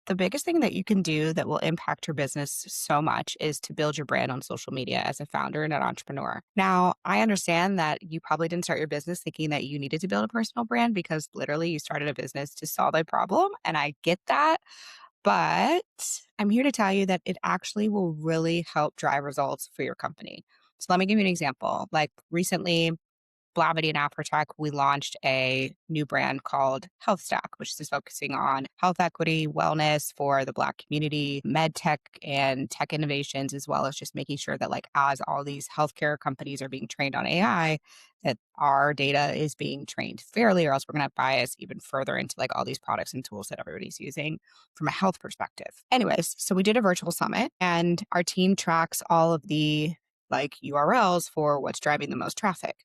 The biggest thing that you can do that will impact your business so much is to build your brand on social media as a founder and an entrepreneur. Now, I understand that you probably didn't start your business thinking that you needed to build a personal brand because literally you started a business to solve a problem. And I get that. But I'm here to tell you that it actually will really help drive results for your company. So let me give you an example. Like recently, Blavity and Afrotech, we launched a new brand called HealthStack, which is focusing on health equity, wellness for the Black community, med tech and tech innovations, as well as just making sure that, like, as all these healthcare companies are being trained on AI, that our data is being trained fairly, or else we're going to bias even further into like all these products and tools that everybody's using from a health perspective. Anyways, so we did a virtual summit, and our team tracks all of the like URLs for what's driving the most traffic.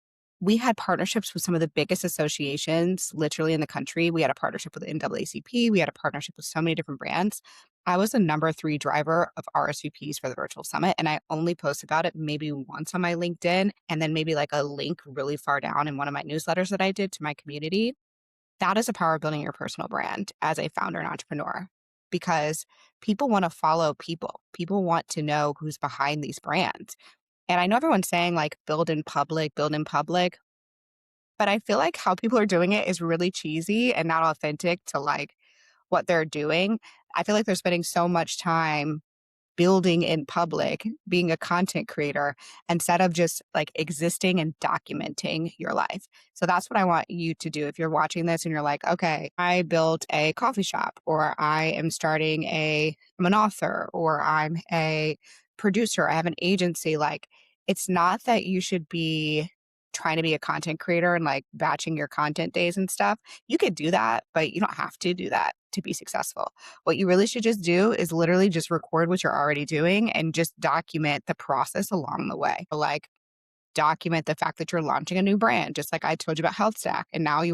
We had partnerships with some of the biggest associations literally in the country. We had a partnership with the NAACP. We had a partnership with so many different brands. I was the number 3 driver of RSVPs for the virtual summit, and I only post about it maybe once on my LinkedIn and then maybe like a link really far down in one of my newsletters that I did to my community. That is the power of building your personal brand as a founder and entrepreneur because people want to follow people. People want to know who's behind these brands. And I know everyone's saying like build in public, but I feel like how people are doing it is really cheesy and not authentic to like what they're doing. I feel like they're spending so much time building in public, being a content creator, instead of just like existing and documenting your life. So that's what I want you to do. If you're watching this and you're like, okay, I built a coffee shop, or I am I'm an author, or I'm a producer, I have an agency, like it's not that you should be trying to be a content creator and like batching your content days and stuff. You could do that, but you don't have to do that to be successful. What you really should just do is literally just record what you're already doing and just document the process along the way. Like document the fact that you're launching a new brand, just like I told you about HealthStack. And now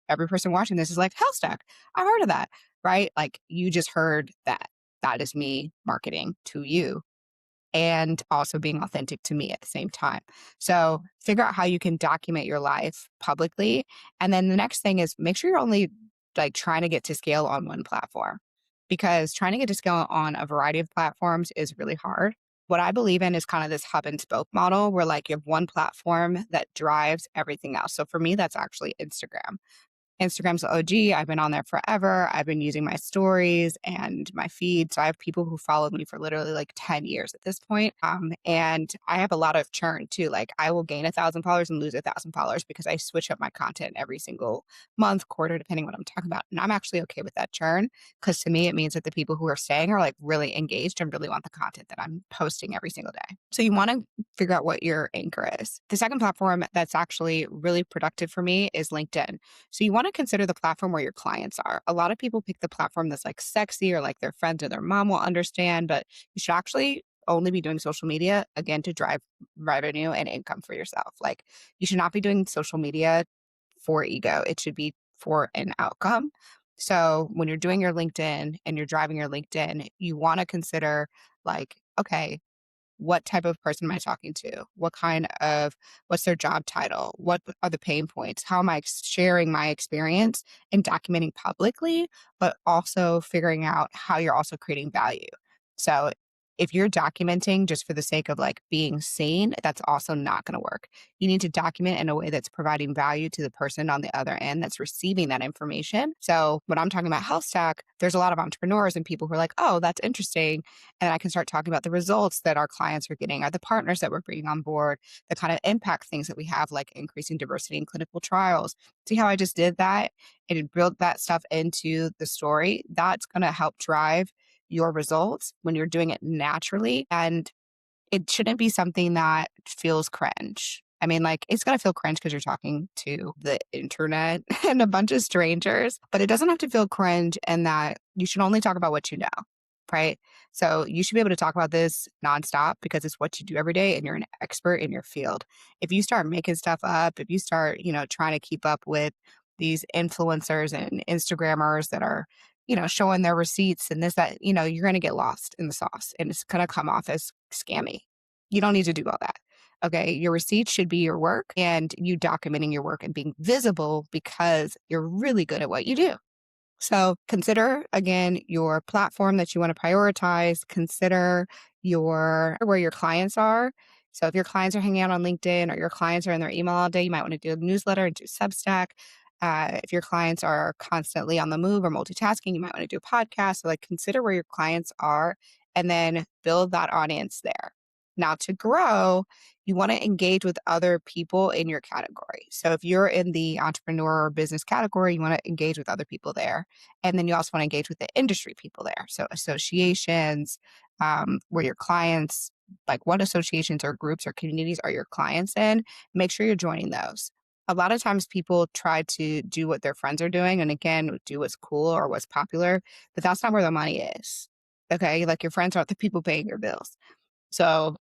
every person watching this is like, HealthStack, I heard of that, right? Like you just heard that. That is me marketing to you and also being authentic to me at the same time. So figure out how you can document your life publicly. And then the next thing is make sure you're only like trying to get to scale on one platform, because trying to get to scale on a variety of platforms is really hard. What I believe in is kind of this hub and spoke model where like you have one platform that drives everything else. So for me, that's actually Instagram. Instagram's the OG. I've been on there forever. I've been using my stories and my feed. So I have people who followed me for literally like 10 years at this point. And I have a lot of churn too. Like I will gain 1,000 followers and lose 1,000 followers because I switch up my content every single month, quarter, depending what I'm talking about. And I'm actually okay with that churn because to me, it means that the people who are staying are like really engaged and really want the content that I'm posting every single day. So you want to figure out what your anchor is. The second platform that's actually really productive for me is LinkedIn. So you want to consider the platform where your clients are. A lot of people pick the platform that's like sexy or like their friends or their mom will understand, but you should actually only be doing social media again to drive revenue and income for yourself. Like you should not be doing social media for ego. It should be for an outcome. So when you're doing your LinkedIn and you're driving your LinkedIn, you want to consider like, okay, what type of person am I talking to? What's their job title? What are the pain points? How am I sharing my experience and documenting publicly, but also figuring out how you're also creating value? So if you're documenting just for the sake of like being seen, that's also not going to work. You need to document in a way that's providing value to the person on the other end that's receiving that information. So when I'm talking about health stack, there's a lot of entrepreneurs and people who are like, oh, that's interesting. And I can start talking about the results that our clients are getting, or the partners that we're bringing on board, the kind of impact things that we have, like increasing diversity in clinical trials. See how I just did that and built that stuff into the story? That's going to help drive your results when you're doing it naturally. And it shouldn't be something that feels cringe. I mean, like, it's going to feel cringe because you're talking to the internet and a bunch of strangers, but it doesn't have to feel cringe, and that you should only talk about what you know, right? So you should be able to talk about this nonstop because it's what you do every day and you're an expert in your field. If you start making stuff up, if you start, trying to keep up with these influencers and Instagrammers that are, showing their receipts and this, that, you're going to get lost in the sauce and it's going to come off as scammy. You don't need to do all that. Okay. Your receipts should be your work and you documenting your work and being visible because you're really good at what you do. So consider again your platform that you want to prioritize. Consider your where your clients are. So if your clients are hanging out on LinkedIn or your clients are in their email all day, you might want to do a newsletter and do Substack. If your clients are constantly on the move or multitasking, you might want to do a podcast. So like consider where your clients are and then build that audience there. Now to grow, you want to engage with other people in your category. So if you're in the entrepreneur or business category, you want to engage with other people there. And then you also want to engage with the industry people there. So associations, where your clients, like what associations or groups or communities are your clients in, make sure you're joining those. A lot of times people try to do what their friends are doing and again, do what's cool or what's popular, but that's not where the money is. Okay. Like your friends aren't the people paying your bills. So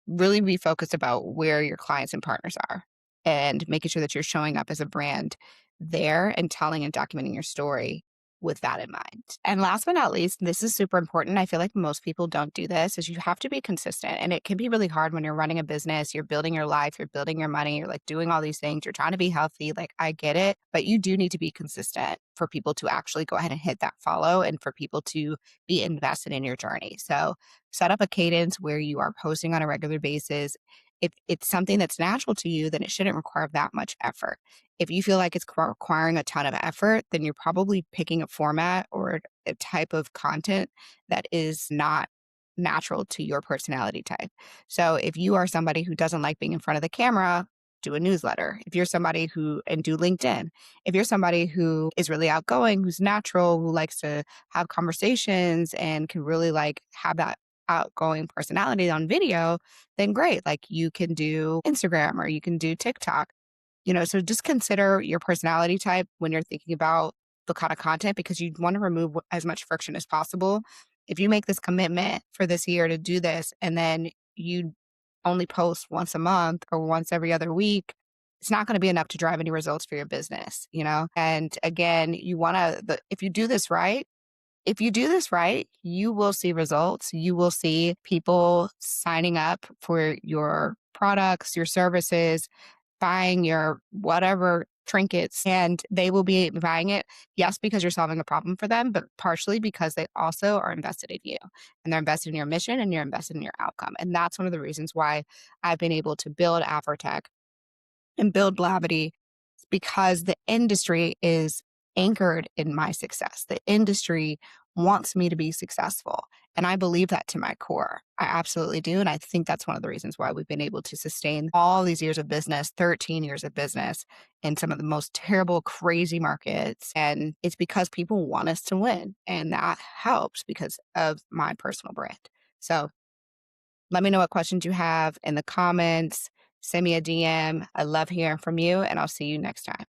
really be focused about where your clients and partners are and making sure that you're showing up as a brand there and telling and documenting your story with that in mind. And last but not least, this is super important. I feel like most people don't do this is you have to be consistent and it can be really hard when you're running a business, you're building your life, you're building your money, you're like doing all these things, you're trying to be healthy. Like I get it, but you do need to be consistent for people to actually go ahead and hit that follow and for people to be invested in your journey. So set up a cadence where you are posting on a regular basis. If it's something that's natural to you, then it shouldn't require that much effort. If you feel like it's requiring a ton of effort, then you're probably picking a format or a type of content that is not natural to your personality type. So if you are somebody who doesn't like being in front of the camera, do a newsletter. If you're somebody who, and do LinkedIn. If you're somebody who is really outgoing, who's natural, who likes to have conversations and can really like have that outgoing personality on video, then great. Like you can do Instagram or you can do TikTok. So just consider your personality type when you're thinking about the kind of content because you want to remove as much friction as possible. If you make this commitment for this year to do this and then you only post once a month or once every other week, it's not going to be enough to drive any results for your business. And again, you want to, if you do this right, you will see results. You will see people signing up for your products, your services, buying your whatever trinkets, and they will be buying it, yes, because you're solving a problem for them, but partially because they also are invested in you and they're invested in your mission and you're invested in your outcome. And that's one of the reasons why I've been able to build Afrotech and build Blavity because the industry is anchored in my success. The industry wants me to be successful. And I believe that to my core. I absolutely do. And I think that's one of the reasons why we've been able to sustain all these years of business, 13 years of business in some of the most terrible, crazy markets. And it's because people want us to win. And that helps because of my personal brand. So let me know what questions you have in the comments. Send me a DM. I love hearing from you, and I'll see you next time.